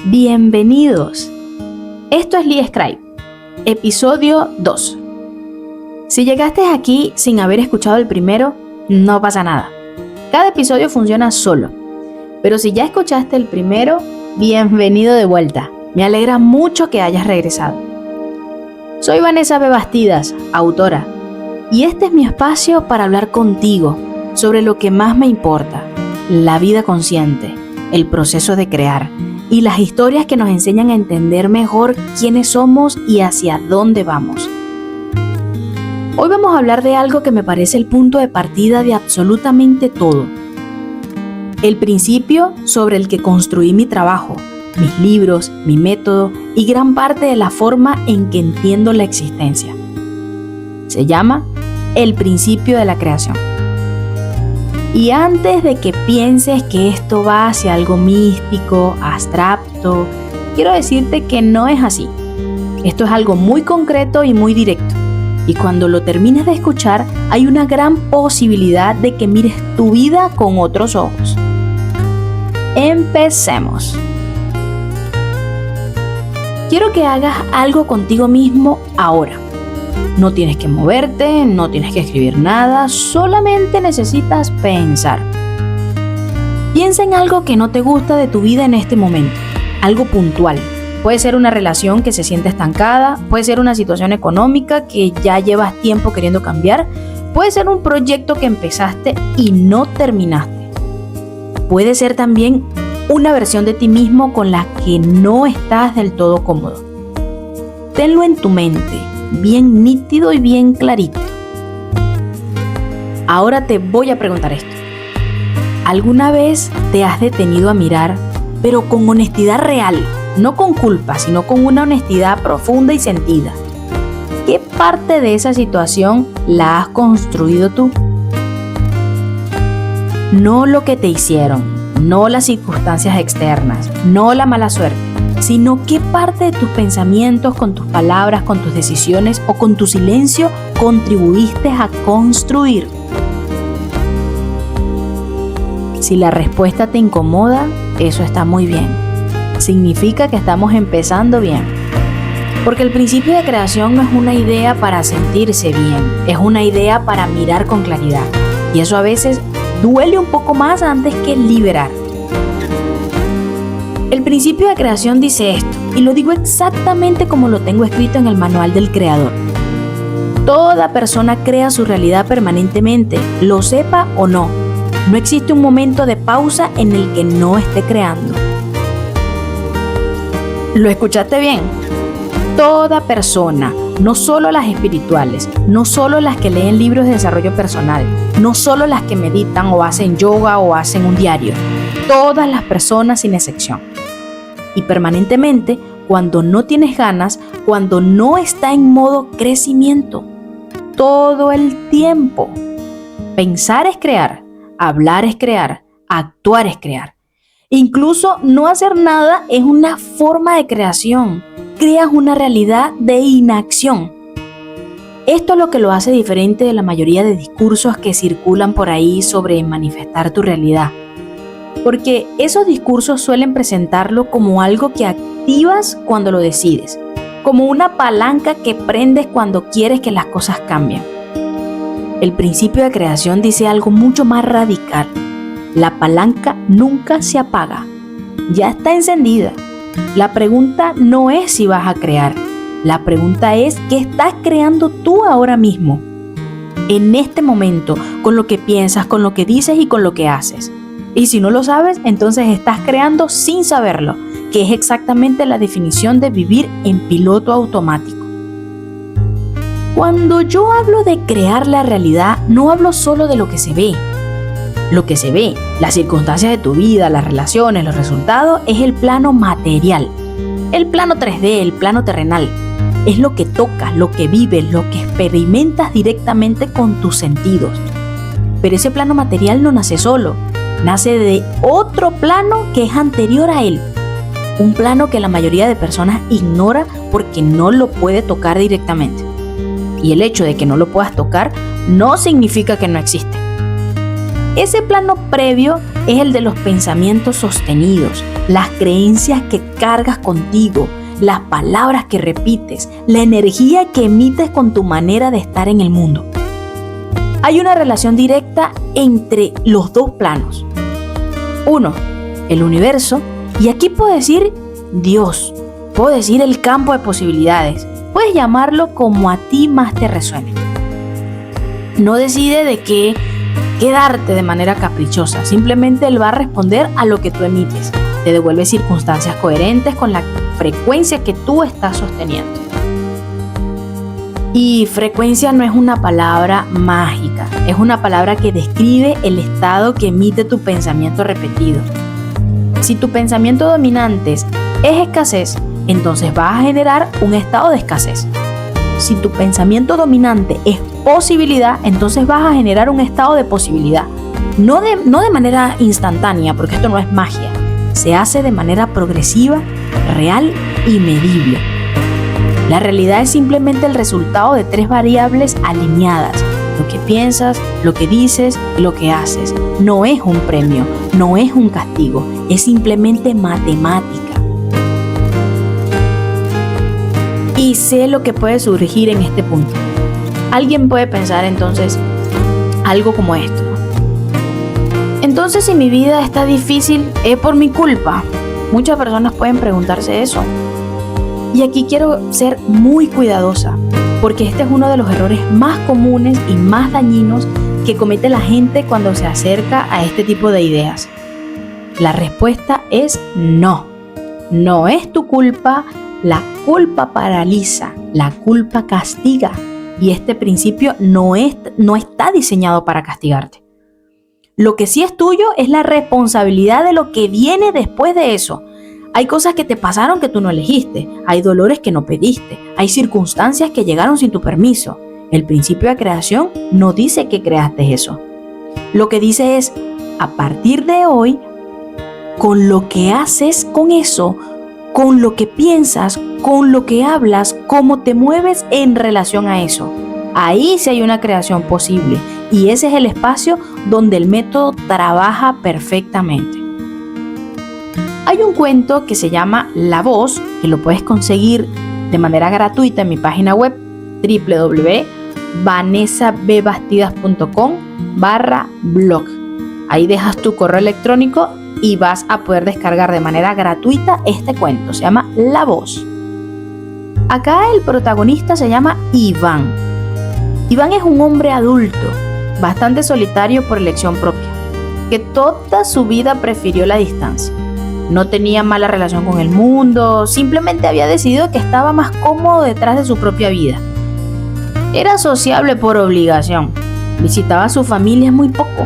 Bienvenidos. Esto es Lee Scribe, episodio 2. Si llegaste aquí sin haber escuchado el primero, no pasa nada. Cada episodio funciona solo. Pero si ya escuchaste el primero, bienvenido de vuelta. Me alegra mucho que hayas regresado. Soy Vanessa B. Bastidas, autora, y este es mi espacio para hablar contigo sobre lo que más me importa, la vida consciente, el proceso de crear y las historias que nos enseñan a entender mejor quiénes somos y hacia dónde vamos. Hoy vamos a hablar de algo que me parece el punto de partida de absolutamente todo. El principio sobre el que construí mi trabajo, mis libros, mi método y gran parte de la forma en que entiendo la existencia. Se llama el principio de la creación. Y antes de que pienses que esto va hacia algo místico, abstracto, quiero decirte que no es así. Esto es algo muy concreto y muy directo. Y cuando lo termines de escuchar, hay una gran posibilidad de que mires tu vida con otros ojos. Empecemos. Quiero que hagas algo contigo mismo ahora. No tienes que moverte, no tienes que escribir nada, solamente necesitas pensar. Piensa en algo que no te gusta de tu vida en este momento, algo puntual. Puede ser una relación que se siente estancada, puede ser una situación económica que ya llevas tiempo queriendo cambiar, puede ser un proyecto que empezaste y no terminaste. Puede ser también una versión de ti mismo con la que no estás del todo cómodo. Tenlo en tu mente, bien nítido y bien clarito. Ahora te voy a preguntar esto. ¿Alguna vez te has detenido a mirar, pero con honestidad real, no con culpa, sino con una honestidad profunda y sentida? ¿Qué parte de esa situación la has construido tú? No lo que te hicieron, no las circunstancias externas, no la mala suerte, sino qué parte de tus pensamientos, con tus palabras, con tus decisiones o con tu silencio contribuiste a construir. Si la respuesta te incomoda, eso está muy bien. Significa que estamos empezando bien. Porque el principio de creación no es una idea para sentirse bien, es una idea para mirar con claridad. Y eso a veces duele un poco más antes que liberar. El principio de creación dice esto, y lo digo exactamente como lo tengo escrito en el manual del creador. Toda persona crea su realidad permanentemente, lo sepa o no. No existe un momento de pausa en el que no esté creando. ¿Lo escuchaste bien? Toda persona, no solo las espirituales, no solo las que leen libros de desarrollo personal, no solo las que meditan o hacen yoga o hacen un diario, todas las personas sin excepción. Y permanentemente, cuando no tienes ganas, cuando no está en modo crecimiento, todo el tiempo. Pensar es crear, hablar es crear, actuar es crear. Incluso no hacer nada es una forma de creación. Creas una realidad de inacción. Esto es lo que lo hace diferente de la mayoría de discursos que circulan por ahí sobre manifestar tu realidad. Porque esos discursos suelen presentarlo como algo que activas cuando lo decides, como una palanca que prendes cuando quieres que las cosas cambien. El principio de creación dice algo mucho más radical. La palanca nunca se apaga, ya está encendida. La pregunta no es si vas a crear, la pregunta es ¿qué estás creando tú ahora mismo? En este momento, con lo que piensas, con lo que dices y con lo que haces. Y si no lo sabes, entonces estás creando sin saberlo, que es exactamente la definición de vivir en piloto automático. Cuando yo hablo de crear la realidad, no hablo solo de lo que se ve. Lo que se ve, las circunstancias de tu vida, las relaciones, los resultados, es el plano material. El plano 3D, el plano terrenal. Es lo que tocas, lo que vives, lo que experimentas directamente con tus sentidos. Pero ese plano material no nace solo. Nace de otro plano que es anterior a él. Un plano que la mayoría de personas ignora porque no lo puede tocar directamente. Y el hecho de que no lo puedas tocar no significa que no existe. Ese plano previo es el de los pensamientos sostenidos, las creencias que cargas contigo, las palabras que repites, la energía que emites con tu manera de estar en el mundo. Hay una relación directa entre los dos planos. Uno, el universo, y aquí puedo decir Dios, puedo decir el campo de posibilidades, puedes llamarlo como a ti más te resuene. No decide de qué quedarte de manera caprichosa, simplemente él va a responder a lo que tú emites, te devuelve circunstancias coherentes con la frecuencia que tú estás sosteniendo. Y frecuencia no es una palabra mágica, es una palabra que describe el estado que emite tu pensamiento repetido. Si tu pensamiento dominante es escasez, entonces vas a generar un estado de escasez. Si tu pensamiento dominante es posibilidad, entonces vas a generar un estado de posibilidad. No de manera instantánea, porque esto no es magia. Se hace de manera progresiva, real y medible. La realidad es simplemente el resultado de 3 variables alineadas: lo que piensas, lo que dices y lo que haces. No es un premio, no es un castigo, es simplemente matemática. Y sé lo que puede surgir en este punto. Alguien puede pensar entonces algo como esto: entonces, si mi vida está difícil, ¿es por mi culpa? Muchas personas pueden preguntarse eso. Y aquí quiero ser muy cuidadosa, porque este es uno de los errores más comunes y más dañinos que comete la gente cuando se acerca a este tipo de ideas. La respuesta es no. No es tu culpa. La culpa paraliza, la culpa castiga, y este principio no está diseñado para castigarte. Lo que sí es tuyo es la responsabilidad de lo que viene después de eso. Hay cosas que te pasaron que tú no elegiste, hay dolores que no pediste, hay circunstancias que llegaron sin tu permiso. El principio de creación no dice que creaste eso. Lo que dice es, a partir de hoy, con lo que haces con eso, con lo que piensas, con lo que hablas, cómo te mueves en relación a eso. Ahí sí hay una creación posible, y ese es el espacio donde el método trabaja perfectamente. Hay un cuento que se llama La Voz, que lo puedes conseguir de manera gratuita en mi página web www.vanessabastidas.com/blog. Ahí dejas tu correo electrónico y vas a poder descargar de manera gratuita este cuento. Se llama La Voz. Acá el protagonista se llama Iván. Iván es un hombre adulto, bastante solitario por elección propia, que toda su vida prefirió la distancia. No tenía mala relación con el mundo, simplemente había decidido que estaba más cómodo detrás de su propia vida. Era sociable por obligación, visitaba a su familia muy poco,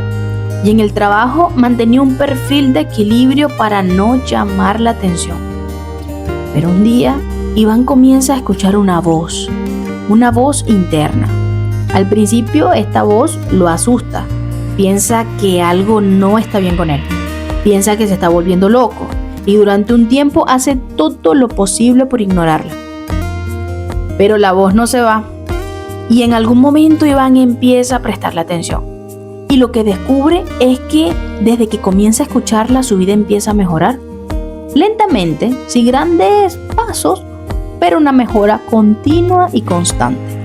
y en el trabajo mantenía un perfil de equilibrio para no llamar la atención. Pero un día, Iván comienza a escuchar una voz interna. Al principio, esta voz lo asusta, piensa que algo no está bien con él. Piensa que se está volviendo loco y durante un tiempo hace todo lo posible por ignorarla. Pero la voz no se va y en algún momento Iván empieza a prestarle atención. Y lo que descubre es que desde que comienza a escucharla su vida empieza a mejorar. Lentamente, sin grandes pasos, pero una mejora continua y constante.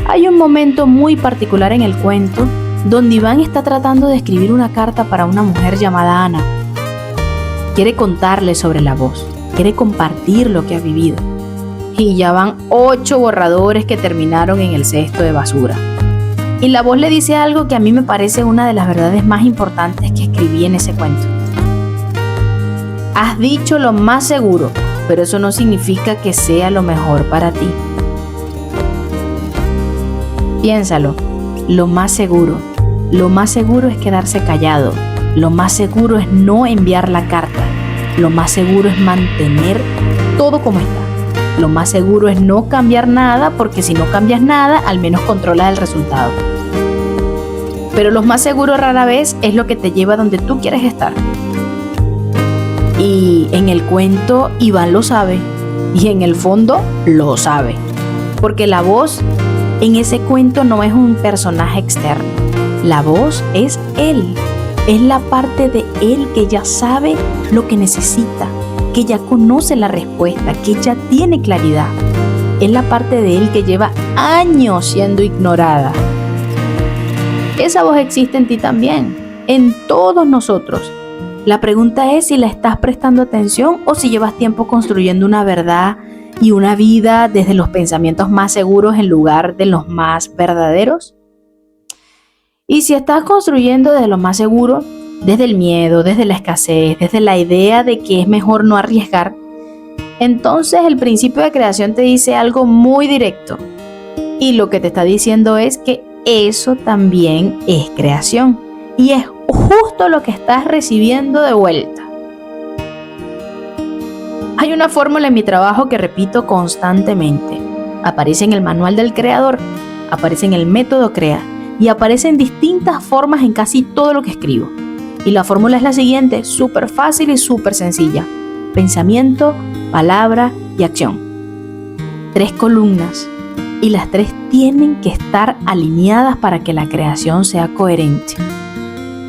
Hay un momento muy particular en el cuento donde Iván está tratando de escribir una carta para una mujer llamada Ana. Quiere contarle sobre la voz, quiere compartir lo que ha vivido. Y ya van 8 borradores que terminaron en el cesto de basura. Y la voz le dice algo que a mí me parece una de las verdades más importantes que escribí en ese cuento. Has dicho lo más seguro, pero eso no significa que sea lo mejor para ti. Piénsalo, lo más seguro es quedarse callado, lo más seguro es no enviar la carta, lo más seguro es mantener todo como está, lo más seguro es no cambiar nada, porque si no cambias nada, al menos controlas el resultado. Pero lo más seguro rara vez es lo que te lleva donde tú quieres estar. Y en el cuento Iván lo sabe, y en el fondo lo sabe, porque la voz en ese cuento no es un personaje externo, La voz es Él. Es la parte de Él que ya sabe lo que necesita, que ya conoce la respuesta, que ya tiene claridad. Es la parte de Él que lleva años siendo ignorada. Esa voz existe en ti también, en todos nosotros. La pregunta es si la estás prestando atención o si llevas tiempo construyendo una verdad y una vida desde los pensamientos más seguros en lugar de los más verdaderos. Y si estás construyendo desde lo más seguro, desde el miedo, desde la escasez, desde la idea de que es mejor no arriesgar, entonces el principio de creación te dice algo muy directo. Y lo que te está diciendo es que eso también es creación. Y es justo lo que estás recibiendo de vuelta. Hay una fórmula en mi trabajo que repito constantemente. Aparece en el manual del creador, aparece en el método CREA y aparece en distintas formas en casi todo lo que escribo. Y la fórmula es la siguiente, súper fácil y súper sencilla. Pensamiento, palabra y acción. 3 columnas. Y las 3 tienen que estar alineadas para que la creación sea coherente.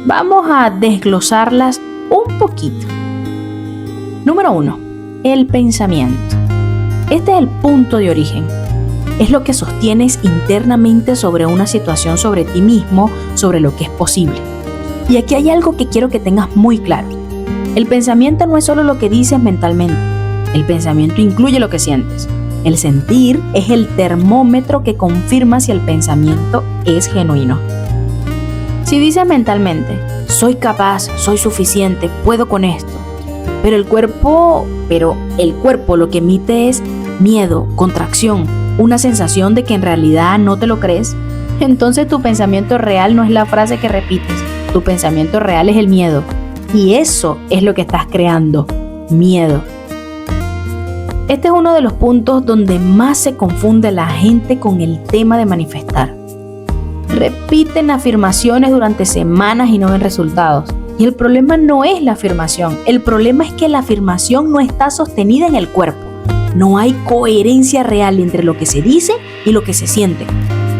Vamos a desglosarlas un poquito. Número 1. El pensamiento. Este es el punto de origen. Es lo que sostienes internamente sobre una situación, sobre ti mismo, sobre lo que es posible. Y aquí hay algo que quiero que tengas muy claro. El pensamiento no es solo lo que dices mentalmente. El pensamiento incluye lo que sientes. El sentir es el termómetro que confirma si el pensamiento es genuino. Si dices mentalmente, soy capaz, soy suficiente, puedo con esto, pero el cuerpo lo que emite es miedo, contracción, una sensación de que en realidad no te lo crees, entonces tu pensamiento real no es la frase que repites, tu pensamiento real es el miedo. Y eso es lo que estás creando, miedo. Este es uno de los puntos donde más se confunde la gente con el tema de manifestar. Repiten afirmaciones durante semanas y no ven resultados. Y el problema no es la afirmación, el problema es que la afirmación no está sostenida en el cuerpo. No hay coherencia real entre lo que se dice y lo que se siente.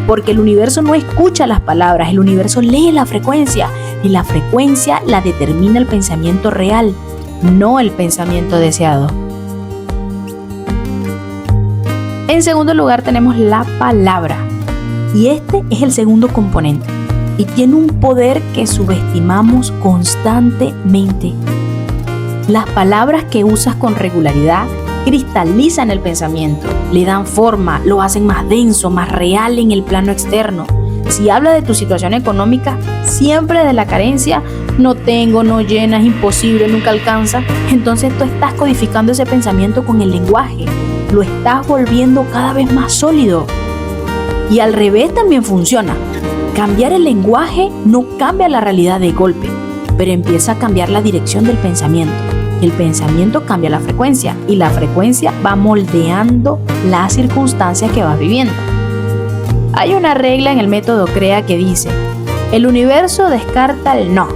Porque el universo no escucha las palabras, el universo lee la frecuencia y la frecuencia la determina el pensamiento real, no el pensamiento deseado. En segundo lugar tenemos la palabra. Y este es el segundo componente. Y tiene un poder que subestimamos constantemente. Las palabras que usas con regularidad cristalizan el pensamiento, le dan forma, lo hacen más denso, más real en el plano externo. Si hablas de tu situación económica, siempre de la carencia, no tengo, no llena, es imposible, nunca alcanza, entonces tú estás codificando ese pensamiento con el lenguaje, lo estás volviendo cada vez más sólido. Y al revés también funciona. Cambiar el lenguaje no cambia la realidad de golpe, pero empieza a cambiar la dirección del pensamiento. El pensamiento cambia la frecuencia y la frecuencia va moldeando las circunstancias que vas viviendo. Hay una regla en el método CREA que dice: el universo descarta el no,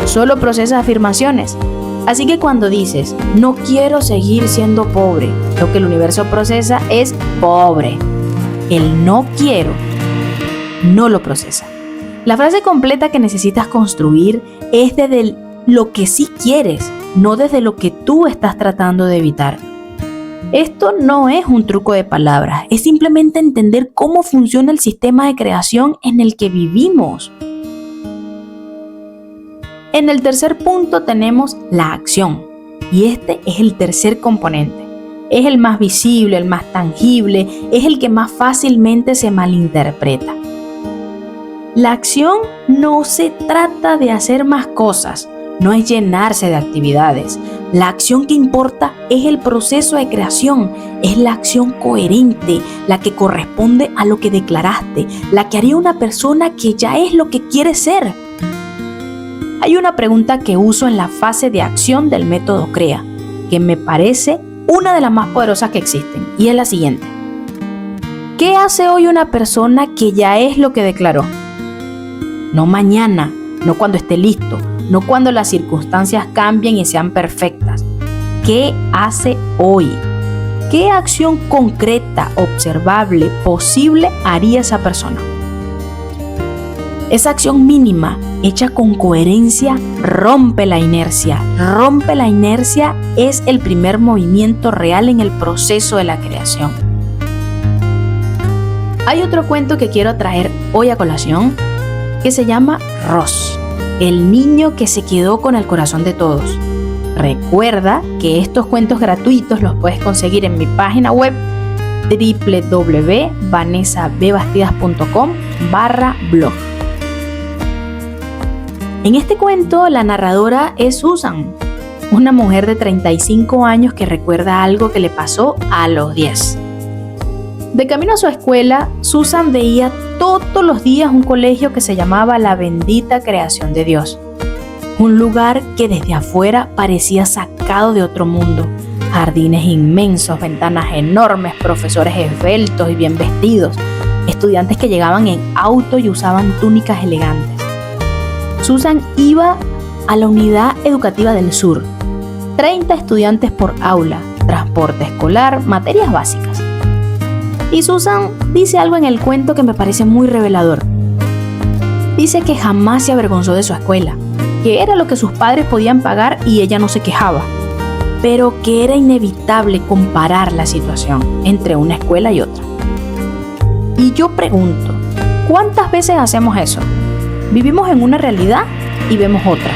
solo procesa afirmaciones. Así que cuando dices, no quiero seguir siendo pobre, lo que el universo procesa es pobre. El no quiero no lo procesa. La frase completa que necesitas construir es desde lo que sí quieres, no desde lo que tú estás tratando de evitar. Esto no es un truco de palabras, es simplemente entender cómo funciona el sistema de creación en el que vivimos. En el tercer punto tenemos la acción, y este es el tercer componente. Es el más visible, el más tangible, es el que más fácilmente se malinterpreta. La acción no se trata de hacer más cosas, no es llenarse de actividades. La acción que importa es el proceso de creación, es la acción coherente, la que corresponde a lo que declaraste, la que haría una persona que ya es lo que quiere ser. Hay una pregunta que uso en la fase de acción del método CREA, que me parece una de las más poderosas que existen, y es la siguiente. ¿Qué hace hoy una persona que ya es lo que declaró? No mañana, no cuando esté listo, no cuando las circunstancias cambien y sean perfectas. ¿Qué hace hoy? ¿Qué acción concreta, observable, posible haría esa persona? Esa acción mínima, hecha con coherencia, rompe la inercia. Rompe la inercia es el primer movimiento real en el proceso de la creación. Hay otro cuento que quiero traer hoy a colación que se llama Ross, el niño que se quedó con el corazón de todos. Recuerda que estos cuentos gratuitos los puedes conseguir en mi página web www.vanessabastidas.com/blog. En este cuento la narradora es Susan, una mujer de 35 años que recuerda algo que le pasó a los 10. De camino a su escuela, Susan veía todos los días un colegio que se llamaba La Bendita Creación de Dios. Un lugar que desde afuera parecía sacado de otro mundo. Jardines inmensos, ventanas enormes, profesores esbeltos y bien vestidos, estudiantes que llegaban en auto y usaban túnicas elegantes. Susan iba a la Unidad Educativa del Sur. 30 estudiantes por aula, transporte escolar, materias básicas. Y Susan dice algo en el cuento que me parece muy revelador. Dice que jamás se avergonzó de su escuela, que era lo que sus padres podían pagar y ella no se quejaba, pero que era inevitable comparar la situación entre una escuela y otra. Y yo pregunto, ¿cuántas veces hacemos eso? Vivimos en una realidad y vemos otra.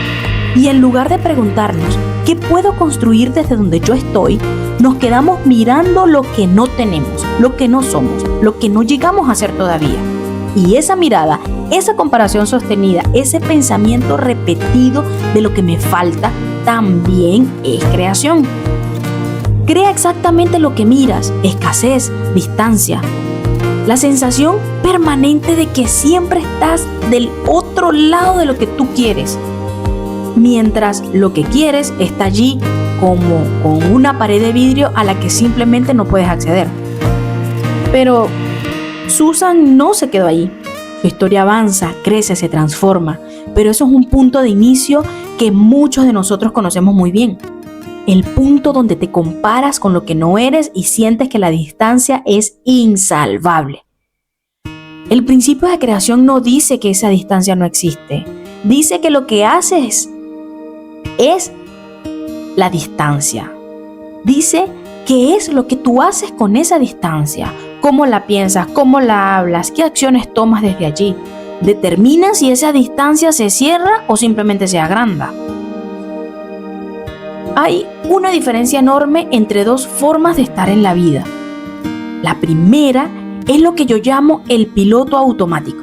Y en lugar de preguntarnos, ¿qué puedo construir desde donde yo estoy?, nos quedamos mirando lo que no tenemos, lo que no somos, lo que no llegamos a ser todavía. Y esa mirada, esa comparación sostenida, ese pensamiento repetido de lo que me falta, también es creación. Crea exactamente lo que miras: escasez, distancia. La sensación permanente de que siempre estás del otro lado de lo que tú quieres, mientras lo que quieres está allí como con una pared de vidrio a la que simplemente no puedes acceder. Pero Susan no se quedó allí. Su historia avanza, crece, se transforma, pero eso es un punto de inicio que muchos de nosotros conocemos muy bien. El punto donde te comparas con lo que no eres y sientes que la distancia es insalvable. El principio de creación no dice que esa distancia no existe. Dice que lo que haces es la distancia. Dice qué es lo que tú haces con esa distancia, cómo la piensas, cómo la hablas, qué acciones tomas desde allí. Determina si esa distancia se cierra o simplemente se agranda. Hay una diferencia enorme entre dos formas de estar en la vida. La primera es lo que yo llamo el piloto automático.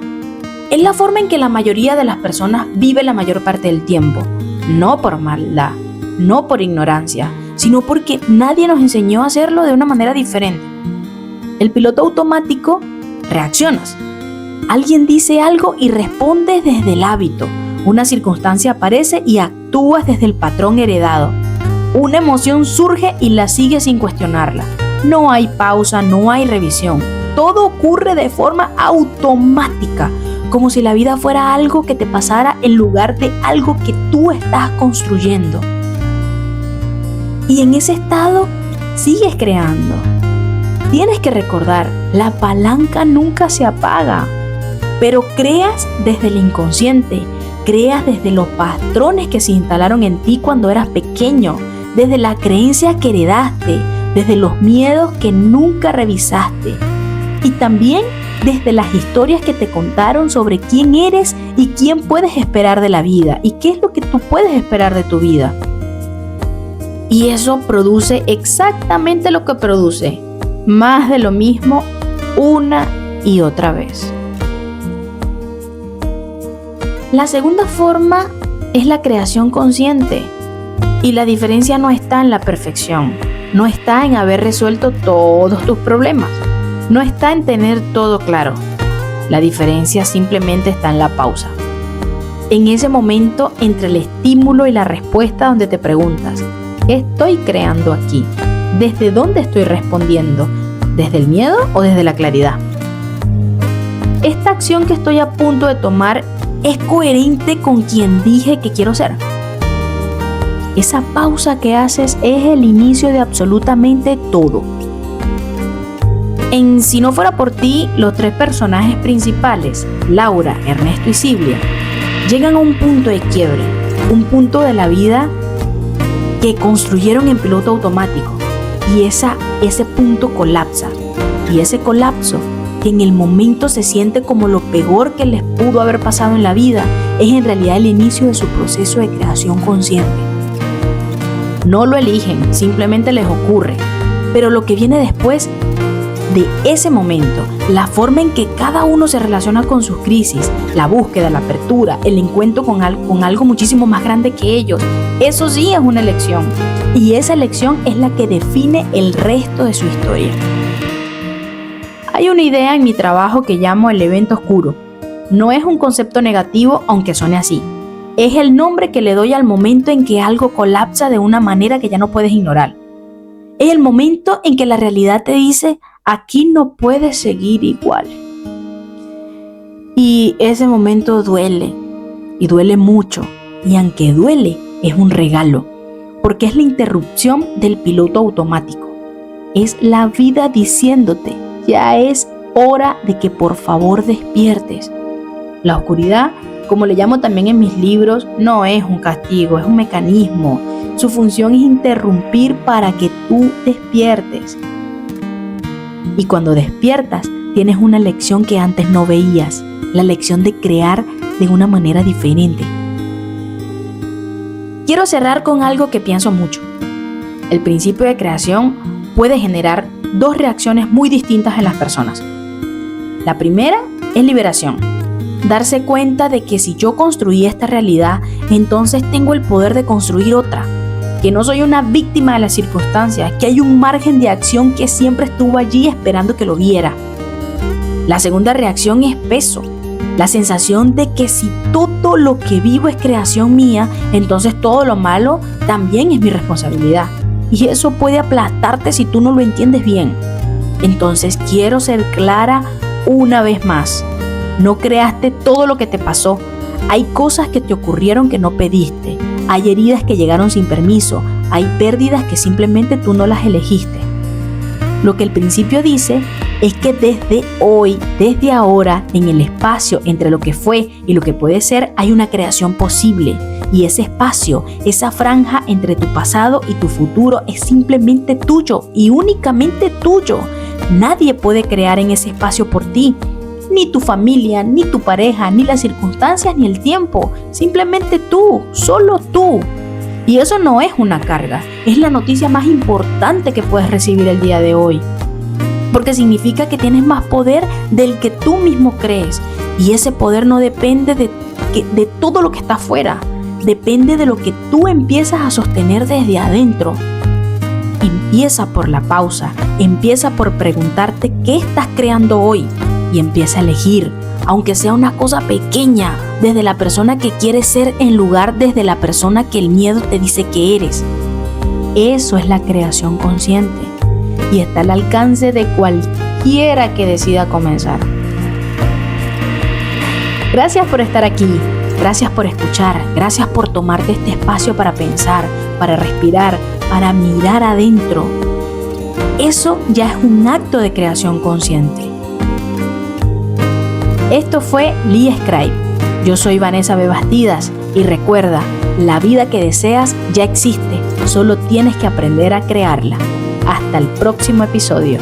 Es la forma en que la mayoría de las personas vive la mayor parte del tiempo. No por maldad, no por ignorancia, sino porque nadie nos enseñó a hacerlo de una manera diferente. El piloto automático, reaccionas. Alguien dice algo y respondes desde el hábito. Una circunstancia aparece y actúas desde el patrón heredado. Una emoción surge y la sigues sin cuestionarla. No hay pausa, no hay revisión. Todo ocurre de forma automática, como si la vida fuera algo que te pasara en lugar de algo que tú estás construyendo. Y en ese estado sigues creando. Tienes que recordar, la palanca nunca se apaga, pero creas desde el inconsciente, creas desde los patrones que se instalaron en ti cuando eras pequeño, desde la creencia que heredaste, desde los miedos que nunca revisaste y también desde las historias que te contaron sobre quién eres y quién puedes esperar de la vida y qué es lo que tú puedes esperar de tu vida. Y eso produce exactamente lo que produce, más de lo mismo una y otra vez. La segunda forma es la creación consciente. Y la diferencia no está en la perfección, no está en haber resuelto todos tus problemas, no está en tener todo claro. La diferencia simplemente está en la pausa. En ese momento entre el estímulo y la respuesta donde te preguntas, ¿qué estoy creando aquí? ¿Desde dónde estoy respondiendo? ¿Desde el miedo o desde la claridad? ¿Esta acción que estoy a punto de tomar es coherente con quien dije que quiero ser? Esa pausa que haces es el inicio de absolutamente todo. En Si no fuera por ti, los 3 personajes principales, Laura, Ernesto y Silvia, llegan a un punto de quiebre, un punto de la vida que construyeron en piloto automático, y ese punto colapsa. Y ese colapso, que en el momento se siente como lo peor que les pudo haber pasado en la vida, es en realidad el inicio de su proceso de creación consciente. No lo eligen, simplemente les ocurre, pero lo que viene después de ese momento, la forma en que cada uno se relaciona con sus crisis, la búsqueda, la apertura, el encuentro con algo muchísimo más grande que ellos, eso sí es una elección. Y esa elección es la que define el resto de su historia. Hay una idea en mi trabajo que llamo el evento oscuro. No es un concepto negativo, aunque suene así. Es el nombre que le doy al momento en que algo colapsa de una manera que ya no puedes ignorar. Es el momento en que la realidad te dice: aquí no puedes seguir igual. Y ese momento duele, y duele mucho, y aunque duele, es un regalo, porque es la interrupción del piloto automático. Es la vida diciéndote: ya es hora de que por favor despiertes. La oscuridad, como le llamo también en mis libros, no es un castigo, es un mecanismo. Su función es interrumpir para que tú despiertes. Y cuando despiertas, tienes una lección que antes no veías, la lección de crear de una manera diferente. Quiero cerrar con algo que pienso mucho. El principio de creación puede generar 2 reacciones muy distintas en las personas. La primera es liberación. Darse cuenta de que si yo construí esta realidad, entonces tengo el poder de construir otra. Que no soy una víctima de las circunstancias, que hay un margen de acción que siempre estuvo allí esperando que lo viera. La segunda reacción es peso, la sensación de que si todo lo que vivo es creación mía, entonces todo lo malo también es mi responsabilidad. Y eso puede aplastarte si tú no lo entiendes bien. Entonces quiero ser clara una vez más. No creaste todo lo que te pasó. Hay cosas que te ocurrieron que no pediste. Hay heridas que llegaron sin permiso. Hay pérdidas que simplemente tú no las elegiste. Lo que el principio dice es que desde hoy, desde ahora, en el espacio entre lo que fue y lo que puede ser, hay una creación posible. Y ese espacio, esa franja entre tu pasado y tu futuro es simplemente tuyo y únicamente tuyo. Nadie puede crear en ese espacio por ti. Ni tu familia, ni tu pareja, ni las circunstancias, ni el tiempo. Simplemente tú, solo tú. Y eso no es una carga, es la noticia más importante que puedes recibir el día de hoy. Porque significa que tienes más poder del que tú mismo crees. Y ese poder no depende de todo lo que está afuera. Depende de lo que tú empiezas a sostener desde adentro. Empieza por la pausa. Empieza por preguntarte qué estás creando hoy. Y empieza a elegir, aunque sea una cosa pequeña, desde la persona que quieres ser en lugar desde la persona que el miedo te dice que eres. Eso es la creación consciente y está al alcance de cualquiera que decida comenzar. Gracias por estar aquí, gracias por escuchar, gracias por tomarte este espacio para pensar, para respirar, para mirar adentro. Eso ya es un acto de creación consciente. Esto fue Lee Scribe. Yo soy Vanessa B. Bastidas y recuerda, la vida que deseas ya existe, solo tienes que aprender a crearla. Hasta el próximo episodio.